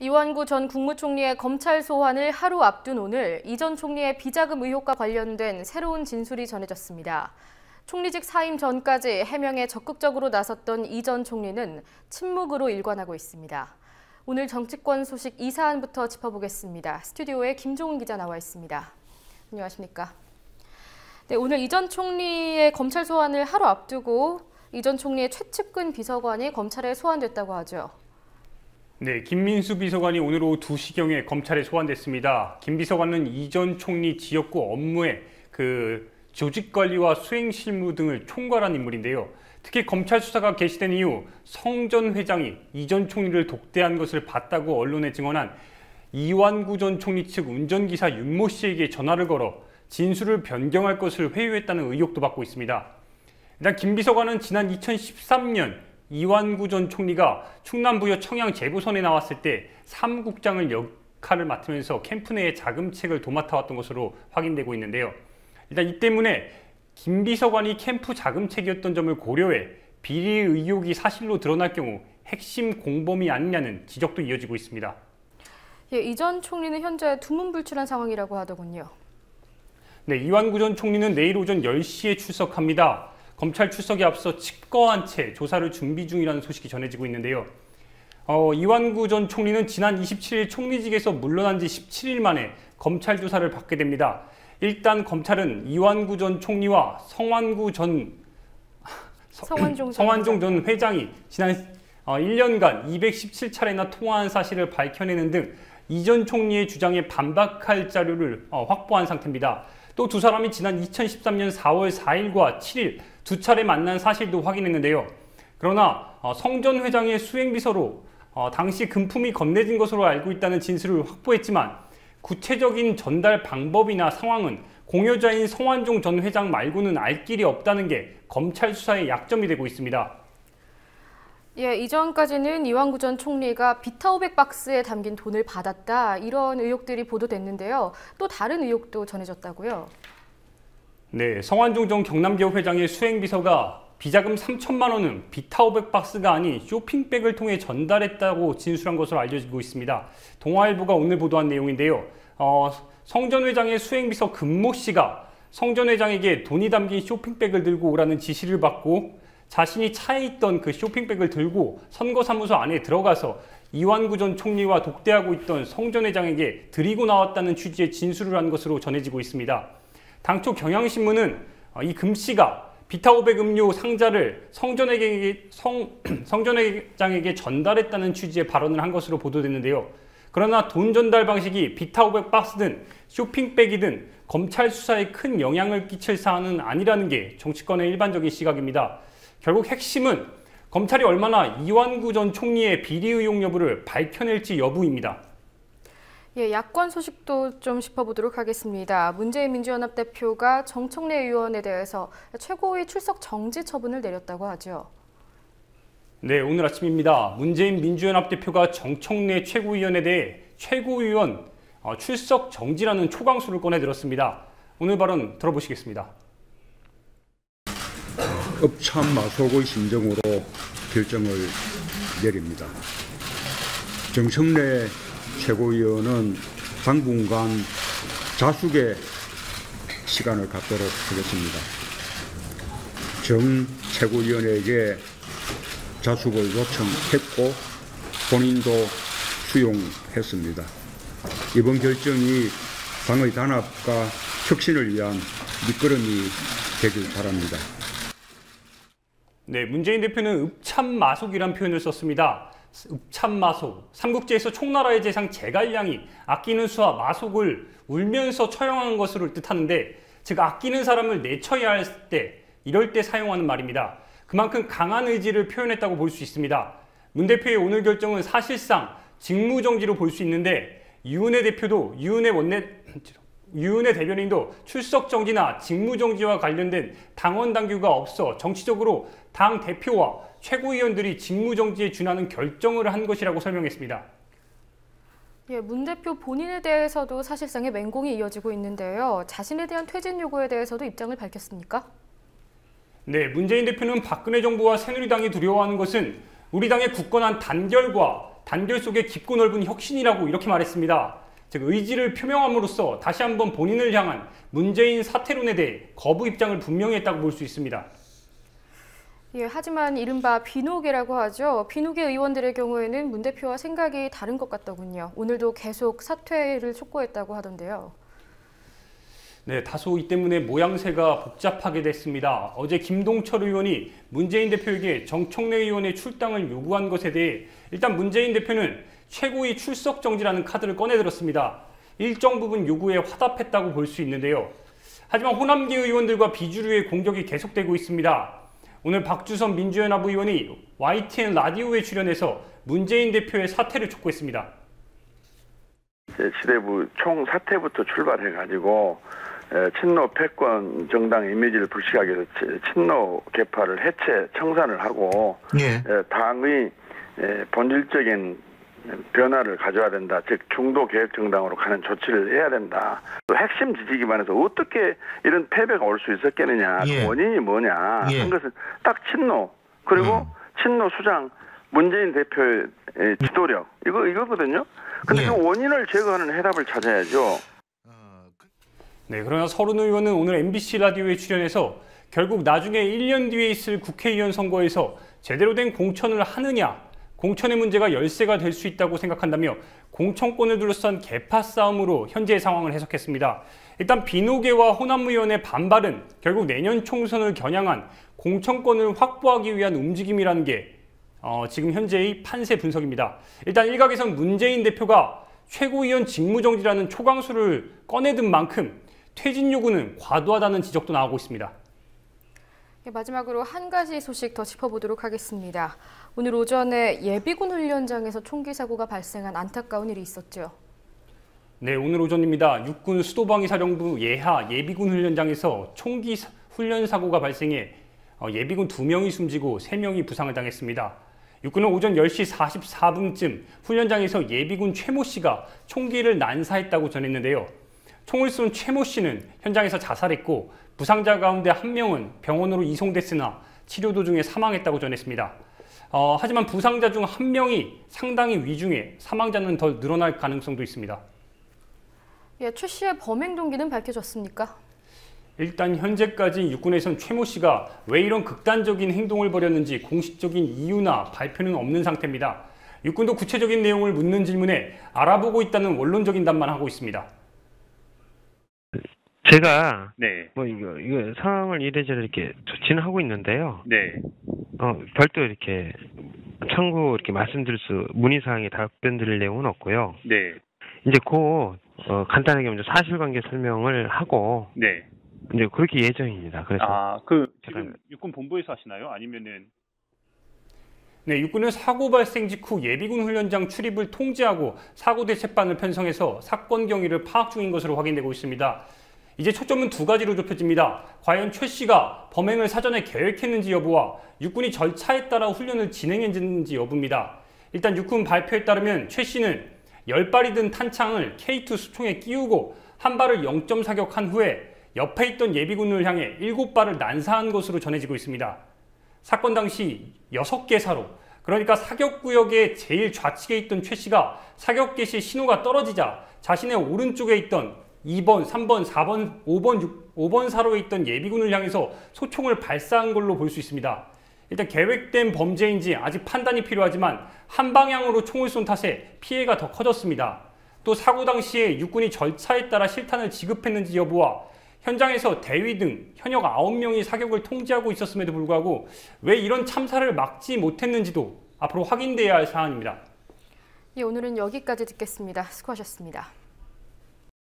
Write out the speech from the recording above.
이완구 전 국무총리의 검찰 소환을 하루 앞둔 오늘 이 전 총리의 비자금 의혹과 관련된 새로운 진술이 전해졌습니다. 총리직 사임 전까지 해명에 적극적으로 나섰던 이 전 총리는 침묵으로 일관하고 있습니다. 오늘 정치권 소식 이 사안부터 짚어보겠습니다. 스튜디오에 김종훈 기자 나와 있습니다. 안녕하십니까? 네, 오늘 이 전 총리의 검찰 소환을 하루 앞두고 이 전 총리의 최측근 비서관이 검찰에 소환됐다고 하죠. 네, 김민수 비서관이 오늘 오후 2시경에 검찰에 소환됐습니다. 김 비서관은 이 전 총리 지역구 업무의 조직 관리와 수행 실무 등을 총괄한 인물인데요. 특히 검찰 수사가 개시된 이후 성 전 회장이 이 전 총리를 독대한 것을 봤다고 언론에 증언한 이완구 전 총리 측 운전기사 윤모 씨에게 전화를 걸어 진술을 변경할 것을 회유했다는 의혹도 받고 있습니다. 일단 김 비서관은 지난 2013년 이완구 전 총리가 충남부여 청양 재보선에 나왔을 때 사무국장을 역할을 맡으면서 캠프 내의 자금책을 도맡아왔던 것으로 확인되고 있는데요. 일단 이 때문에 김 비서관이 캠프 자금책이었던 점을 고려해 비리 의혹이 사실로 드러날 경우 핵심 공범이 아니냐는 지적도 이어지고 있습니다. 예, 이 전 총리는 현재 두문불출한 상황이라고 하더군요. 네, 이완구 전 총리는 내일 오전 10시에 출석합니다. 검찰 출석에 앞서 칩거한 채 조사를 준비 중이라는 소식이 전해지고 있는데요. 이완구 전 총리는 지난 27일 총리직에서 물러난 지 17일 만에 검찰 조사를 받게 됩니다. 일단 검찰은 이완구 전 총리와 성완종 전 회장이 지난 1년간 217차례나 통화한 사실을 밝혀내는 등 이 전 총리의 주장에 반박할 자료를 확보한 상태입니다. 또 두 사람이 지난 2013년 4월 4일과 7일 두 차례 만난 사실도 확인했는데요. 그러나 성 전 회장의 수행비서로 당시 금품이 건네진 것으로 알고 있다는 진술을 확보했지만 구체적인 전달 방법이나 상황은 공여자인 성완종 전 회장 말고는 알 길이 없다는 게 검찰 수사의 약점이 되고 있습니다. 예, 이전까지는 이완구 전 총리가 비타 500박스에 담긴 돈을 받았다, 이런 의혹들이 보도됐는데요. 또 다른 의혹도 전해졌다고요? 네, 성완종 전 경남기업 회장의 수행비서가 비자금 3천만 원은 비타 500박스가 아닌 쇼핑백을 통해 전달했다고 진술한 것으로 알려지고 있습니다. 동아일보가 오늘 보도한 내용인데요. 성 전 회장의 수행비서 금모 씨가 성 전 회장에게 돈이 담긴 쇼핑백을 들고 오라는 지시를 받고 자신이 차에 있던 그 쇼핑백을 들고 선거사무소 안에 들어가서 이완구 전 총리와 독대하고 있던 성 전 회장에게 드리고 나왔다는 취지의 진술을 한 것으로 전해지고 있습니다. 당초 경향신문은 이 금 씨가 비타 500 음료 상자를 성 전 회장에게 전달했다는 취지의 발언을 한 것으로 보도됐는데요. 그러나 돈 전달 방식이 비타 500 박스든 쇼핑백이든 검찰 수사에 큰 영향을 끼칠 사안은 아니라는 게 정치권의 일반적인 시각입니다. 결국 핵심은 검찰이 얼마나 이완구 전 총리의 비리 의혹 여부를 밝혀낼지 여부입니다. 예, 야권 소식도 좀 짚어보도록 하겠습니다. 문재인 민주연합 대표가 정청래 의원에 대해서 최고위 출석 정지 처분을 내렸다고 하죠. 네, 오늘 아침입니다. 문재인 민주연합 대표가 정청래 최고위원에 대해 최고위원 출석 정지라는 초강수를 꺼내들었습니다. 오늘 발언 들어보시겠습니다. 업참마속의 심정으로 결정을 내립니다. 정청래 최고위원은 당분간 자숙의 시간을 갖도록 하겠습니다. 정 최고위원에게 자숙을 요청했고 본인도 수용했습니다. 이번 결정이 당의 단합과 혁신을 위한 밑거름이 되길 바랍니다. 네, 문재인 대표는 읍참마속이란 표현을 썼습니다. 읍참마속, 삼국지에서 총나라의 재상 제갈량이 아끼는 수와 마속을 울면서 처형하는 것을 뜻하는데, 즉 아끼는 사람을 내쳐야 할 때, 이럴 때 사용하는 말입니다. 그만큼 강한 의지를 표현했다고 볼 수 있습니다. 문 대표의 오늘 결정은 사실상 직무정지로 볼 수 있는데, 유은혜 대변인도 출석 정지나 직무 정지와 관련된 당원 당규가 없어 정치적으로 당 대표와 최고위원들이 직무 정지에 준하는 결정을 한 것이라고 설명했습니다. 예, 문 대표 본인에 대해서도 사실상의 맹공이 이어지고 있는데요. 자신에 대한 퇴진 요구에 대해서도 입장을 밝혔습니까? 네, 문재인 대표는 박근혜 정부와 새누리당이 두려워하는 것은 우리 당의 굳건한 단결과 단결 속에 깊고 넓은 혁신이라고 이렇게 말했습니다. 즉 의지를 표명함으로써 다시 한번 본인을 향한 문재인 사퇴론에 대해 거부 입장을 분명히 했다고 볼 수 있습니다. 예, 하지만 이른바 비노계라고 하죠. 비노계 의원들의 경우에는 문 대표와 생각이 다른 것 같더군요. 오늘도 계속 사퇴를 촉구했다고 하던데요. 네, 다소 이 때문에 모양새가 복잡하게 됐습니다. 어제 김동철 의원이 문재인 대표에게 정청래 의원의 출당을 요구한 것에 대해 일단 문재인 대표는 최고위 출석 정지라는 카드를 꺼내들었습니다. 일정 부분 요구에 화답했다고 볼 수 있는데요. 하지만 호남계 의원들과 비주류의 공격이 계속되고 있습니다. 오늘 박주선 민주연합 의원이 YTN 라디오에 출연해서 문재인 대표의 사퇴를 촉구했습니다. 지대부 총사퇴부터 출발해가지고 친노 패권 정당의 이미지를 불식하기 위해서 친노 계파를 해체 청산을 하고 당의 본질적인 변화를 가져야 된다. 즉 중도 개혁 정당으로 가는 조치를 해야 된다. 또 핵심 지지 기반에서 어떻게 이런 패배가 올 수 있었겠느냐. 그 원인이 뭐냐 한 것은 딱 친노 그리고 친노 수장 문재인 대표의 지도력 이거거든요. 근데 그 원인을 제거하는 해답을 찾아야죠. 네, 그러나 서른 의원은 오늘 MBC 라디오에 출연해서 결국 나중에 1년 뒤에 있을 국회의원 선거에서 제대로 된 공천을 하느냐, 공천의 문제가 열쇠가 될 수 있다고 생각한다며 공천권을 둘러싼 계파 싸움으로 현재의 상황을 해석했습니다. 일단 비노계와 호남 의원의 반발은 결국 내년 총선을 겨냥한 공천권을 확보하기 위한 움직임이라는 게 지금 현재의 판세 분석입니다. 일단 일각에선 문재인 대표가 최고위원 직무정지라는 초강수를 꺼내든 만큼 퇴진 요구는 과도하다는 지적도 나오고 있습니다. 마지막으로 한 가지 소식 더 짚어보도록 하겠습니다. 오늘 오전에 예비군 훈련장에서 총기 사고가 발생한 안타까운 일이 있었죠. 네, 오늘 오전입니다. 육군 수도방위사령부 예하 예비군 훈련장에서 총기 훈련 사고가 발생해 예비군 2명이 숨지고 3명이 부상을 당했습니다. 육군은 오전 10시 44분쯤 훈련장에서 예비군 최모 씨가 총기를 난사했다고 전했는데요. 총을 쏜 최모 씨는 현장에서 자살했고 부상자 가운데 1명은 병원으로 이송됐으나 치료 도중에 사망했다고 전했습니다. 하지만 부상자 중 1명이 상당히 위중해 사망자는 더 늘어날 가능성도 있습니다. 예, 최 씨의 범행 동기는 밝혀졌습니까? 일단 현재까지 육군에선 최모 씨가 왜 이런 극단적인 행동을 벌였는지 공식적인 이유나 발표는 없는 상태입니다. 육군도 구체적인 내용을 묻는 질문에 알아보고 있다는 원론적인 답만 하고 있습니다. 제가 네. 이거 상황을 이래저래 이렇게 조치는 하고 있는데요. 네. 별도 이렇게 참고 이렇게 문의사항에 답변 드릴 내용은 없고요. 네. 이제 곧 간단하게 먼저 사실관계 설명을 하고 네. 이제 그렇게 예정입니다. 그래서 지금 육군 본부에서 하시나요? 아니면은 네, 육군은 사고 발생 직후 예비군 훈련장 출입을 통제하고 사고 대책반을 편성해서 사건 경위를 파악 중인 것으로 확인되고 있습니다. 이제 초점은 두 가지로 좁혀집니다. 과연 최 씨가 범행을 사전에 계획했는지 여부와 육군이 절차에 따라 훈련을 진행했는지 여부입니다. 일단 육군 발표에 따르면 최 씨는 10발이 든 탄창을 K2 수총에 끼우고 한 발을 0점 사격한 후에 옆에 있던 예비군을 향해 7발을 난사한 것으로 전해지고 있습니다. 사건 당시 6개 사로, 그러니까 사격구역의 제일 좌측에 있던 최 씨가 사격 개시 신호가 떨어지자 자신의 오른쪽에 있던 2번, 3번, 4번, 5번 사로에 있던 예비군을 향해서 소총을 발사한 걸로 볼 수 있습니다. 일단 계획된 범죄인지 아직 판단이 필요하지만 한 방향으로 총을 쏜 탓에 피해가 더 커졌습니다. 또 사고 당시에 육군이 절차에 따라 실탄을 지급했는지 여부와 현장에서 대위 등 현역 9명이 사격을 통제하고 있었음에도 불구하고 왜 이런 참사를 막지 못했는지도 앞으로 확인돼야 할 사안입니다. 예, 오늘은 여기까지 듣겠습니다. 수고하셨습니다.